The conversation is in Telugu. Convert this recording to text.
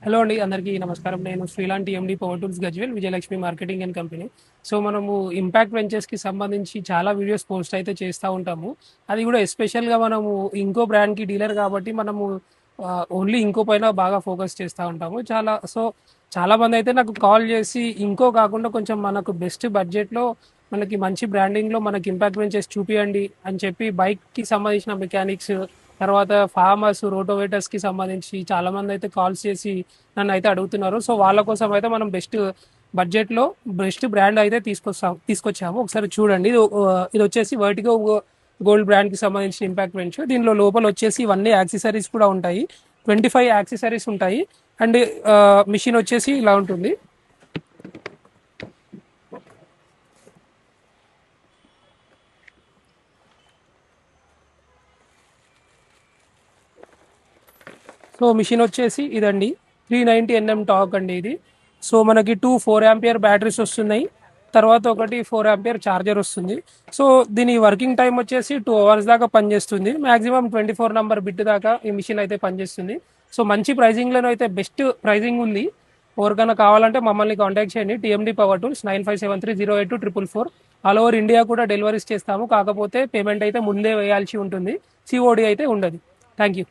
హలో అండి, అందరికీ నమస్కారం. నేను శ్రీలాంటి MD power tools Gajwel Vijayalakshmi marketing and company. So మనము ఇంపాక్ట్ వెంచర్స్కి సంబంధించి చాలా వీడియోస్ పోస్ట్ అయితే చేస్తూ ఉంటాము. అది కూడా ఎస్పెషల్గా మనము ఇంకో బ్రాండ్కి డీలర్ కాబట్టి మనము ఓన్లీ ఇంకో పైన బాగా ఫోకస్ చేస్తూ ఉంటాము. చాలా మంది అయితే నాకు కాల్ చేసి ఇంకో కాకుండా కొంచెం మనకు బెస్ట్ బడ్జెట్లో మనకి మంచి బ్రాండింగ్లో మనకి ఇంపాక్ట్ వెంచర్స్ చూపియండి అని చెప్పి బైక్కి సంబంధించిన మెకానిక్స్, తర్వాత ఫార్మర్స్, రోటోవేటర్స్కి సంబంధించి చాలా మంది అయితే కాల్స్ చేసి నన్ను అయితే అడుగుతున్నారు. సో వాళ్ళ కోసం అయితే మనం బడ్జెట్లో బెస్ట్ బ్రాండ్ అయితే తీసుకొచ్చాము. ఒకసారి చూడండి. ఇది వచ్చేసి వర్టిగో గోల్డ్ బ్రాండ్కి సంబంధించిన ఇంపాక్ట్ బెంచ్. దీనిలో లోపల వచ్చేసి ఇవన్నీ యాక్సెసరీస్ కూడా ఉంటాయి. 25 యాక్సెసరీస్ ఉంటాయి. అండ్ మిషన్ వచ్చేసి ఇలా ఉంటుంది. సో మిషన్ వచ్చేసి ఇదండి, 390 NM టాక్ అండి ఇది. సో మనకి 4 ఆంపియర్ బ్యాటరీస్ వస్తున్నాయి. తర్వాత ఒకటి 4 ఆంపియర్ ఛార్జర్ వస్తుంది. సో దీని వర్కింగ్ టైం వచ్చేసి 2 hours దాకా పనిచేస్తుంది. మాక్సిమం 24 నంబర్ బిట్ దాకా ఈ మిషన్ అయితే పనిచేస్తుంది. సో మంచి ప్రైజింగ్లోనే అయితే బెస్ట్ ప్రైజింగ్ ఉంది. ఎవరికైనా కావాలంటే మమ్మల్ని కాంటాక్ట్ చేయండి. TMD power tools 9573082444. All over India కూడా డెలివరీస్ చేస్తాము. కాకపోతే పేమెంట్ అయితే ముందే వేయాల్సి ఉంటుంది. సిఓడి అయితే ఉండదు. Thank you.